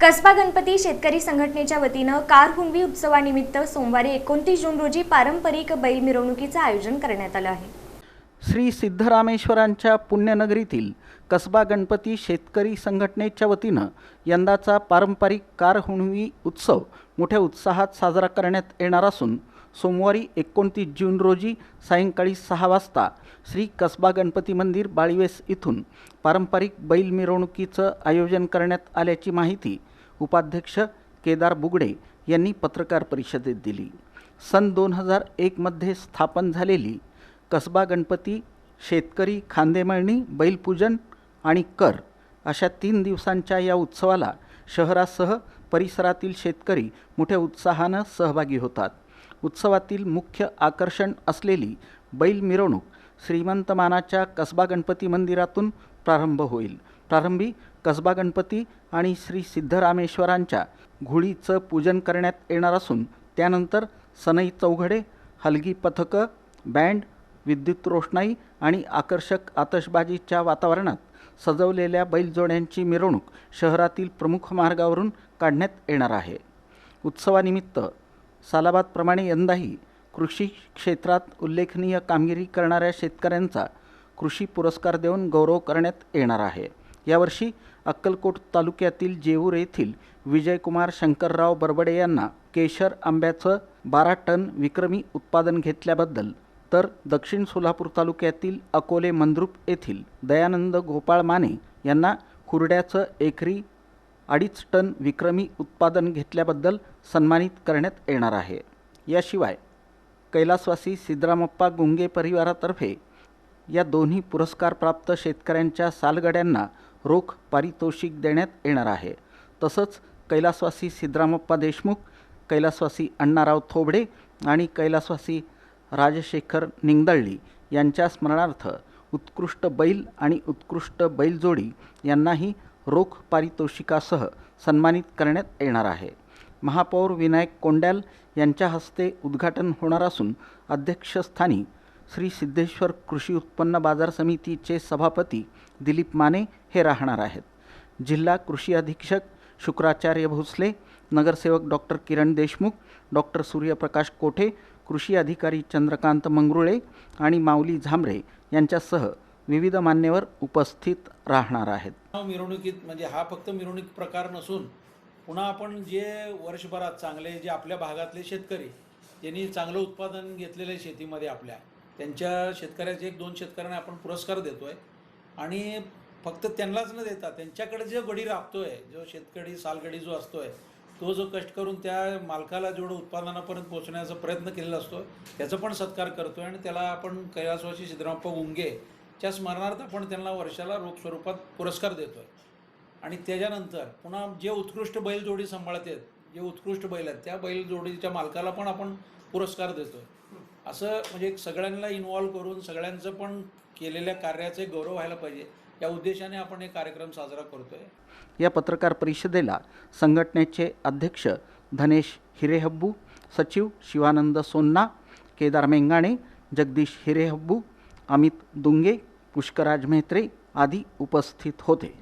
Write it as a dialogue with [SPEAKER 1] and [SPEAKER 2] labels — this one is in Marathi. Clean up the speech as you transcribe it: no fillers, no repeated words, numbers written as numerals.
[SPEAKER 1] कसबा गणपती शेतकरी संघटनेच्या वतीनं कार हुंडवी उत्सवानिमित्त सोमवारी 29 जून रोजी पारंपरिक बैल मिरवणुकीचं आयोजन करण्यात आलं आहे।
[SPEAKER 2] श्री सिद्धरामेश्वरांच्या पुण्यनगरीतील कसबा गणपती शेतकरी संघटनेच्या वतीनं यंदाचा पारंपरिक कार हुंडवी उत्सव मोठ्या उत्साहात साजरा करण्यात येणार असून सोमवारी 29 जून रोजी सायंकाळी 6 वाजता श्री कसबा गणपती मंदिर बाळीवेस इथून पारंपरिक बैल मिरवणुकीचं आयोजन करण्यात आल्याची माहिती उपाध्यक्ष केदार बुगडे यांनी पत्रकार परिषदेत दिली। सन 2001 मध्ये स्थापन झालेली कसबा गणपती शेतकरी खांदेमळणी बैलपूजन आणि कर अशा 3 दिवसांच्या या उत्सवाला शहरासह परिसरातील शेतकरी मोठ्या उत्साहानं सहभागी होतात। उत्सवातील मुख्य आकर्षण असलेली बैल मिरवणूक श्रीमंत मानाच्या कसबा गणपती मंदिरातून प्रारंभ होईल। प्रारंभी कसबा गणपती आणि श्री सिद्धरामेश्वरांच्या घोडीचं पूजन करण्यात येणार असून त्यानंतर सनई चौघडे, हलगी पथकं, बँड, विद्युत रोषणाई आणि आकर्षक आतषबाजीच्या वातावरणात सजवलेल्या बैलजोड्यांची मिरवणूक शहरातील प्रमुख मार्गावरून काढण्यात येणार आहे। उत्सवानिमित्त सालाबादप्रमाणे यंदाही कृषी क्षेत्रात उल्लेखनीय कामगिरी करणाऱ्या शेतकऱ्यांचा कृषी पुरस्कार देऊन गौरव करण्यात येणार आहे। यावर्षी अक्कलकोट तालुक्यातील जेऊर येथील विजयकुमार शंकरराव बरबडे यांना केशर आंब्याचं 12 टन विक्रमी उत्पादन घेतल्याबद्दल, तर दक्षिण सोलापूर तालुक्यातील अकोले मंद्रुप येथील दयानंद गोपाळ माने यांना खुर्ड्याचं एकरी 2.5 टन विक्रमी उत्पादन घेतल्याबद्दल सन्मानित करण्यात येणार आहे। याशिवाय कैलासवासी सिद्धरामप्पा गुंगे परिवारातर्फे या दोन्ही पुरस्कारप्राप्त शेतकऱ्यांच्या सालगड्यांना रोख पारितोषिक देण्यात येणार आहे। तसंच कैलासवासी सिद्धरामप्पा देशमुख, कैलासवासी अण्णाराव थोबडे आणि कैलासवासी राजशेखर निंगदळी यांच्या स्मरणार्थ उत्कृष्ट बैल आणि उत्कृष्ट बैलजोडी यांनाही रोख पारितोषिकासह सन्मानित करण्यात येणार आहे। महापौर विनायक कोंड्याल यांच्या हस्ते उद्घाटन होणार असून अध्यक्षस्थानी श्री सिद्धेश्वर कृषी उत्पन्न बाजार समितीचे सभापती दिलीप माने हे राहणार आहेत। जिल्हा कृषी अधीक्षक शुक्राचार्य भोसले, नगरसेवक डॉक्टर किरण देशमुख, डॉक्टर सूर्यप्रकाश कोठे, कृषी अधिकारी चंद्रकांत मंगरुळे आणि माऊली झांबरे यांच्यासह विविध मान्यवर उपस्थित राहणार आहेत।
[SPEAKER 3] मिरवणुकीत म्हणजे हा फक्त मिरवणूक प्रकार नसून पुन्हा आपण जे वर्षभरात चांगले जे आपल्या भागातले शेतकरी ज्यांनी चांगलं उत्पादन घेतलेले शेतीमध्ये आपल्या त्यांच्या शेतकऱ्याचे 1-2 शेतकऱ्यांना आपण पुरस्कार देतोय आणि फक्त त्यांनाच न देता त्यांच्याकडे जे गडी राबतोय, जो शेतकरी सालगडी जो असतोय, तो जो कष्ट करून त्या मालकाला जेवढं उत्पादनापर्यंत पोहोचण्याचा प्रयत्न केलेला असतो त्याचा पण सत्कार करतोय आणि त्याला आपण कैलासवासी सिद्धरामप्पा गुंगेच्या स्मरणार्थ आपण त्यांना वर्षाला रोख स्वरूपात पुरस्कार देतोय। आणि त्याच्यानंतर पुन्हा जे उत्कृष्ट बैलजोडी सांभाळतात, जे उत्कृष्ट बैल आहेत त्या बैलजोडीच्या मालकाला पण आपण पुरस्कार देतोय। असं म्हणजे सगळ्यांना इन्व्हॉल्व करून सगळ्यांचं पण केलेल्या कार्याचे गौरव व्हायला पाहिजे या उद्देशाने आपण हे कार्यक्रम साजरा करतोय।
[SPEAKER 2] या पत्रकार परिषदेला संघटनेचे अध्यक्ष धनेश हिरेहब्बू, सचिव शिवानंद सोन्ना, केदार मेंगाणे, जगदीश हिरेहब्बू, अमित दुंगे, पुष्कराज मेहत्रे आदी उपस्थित होते।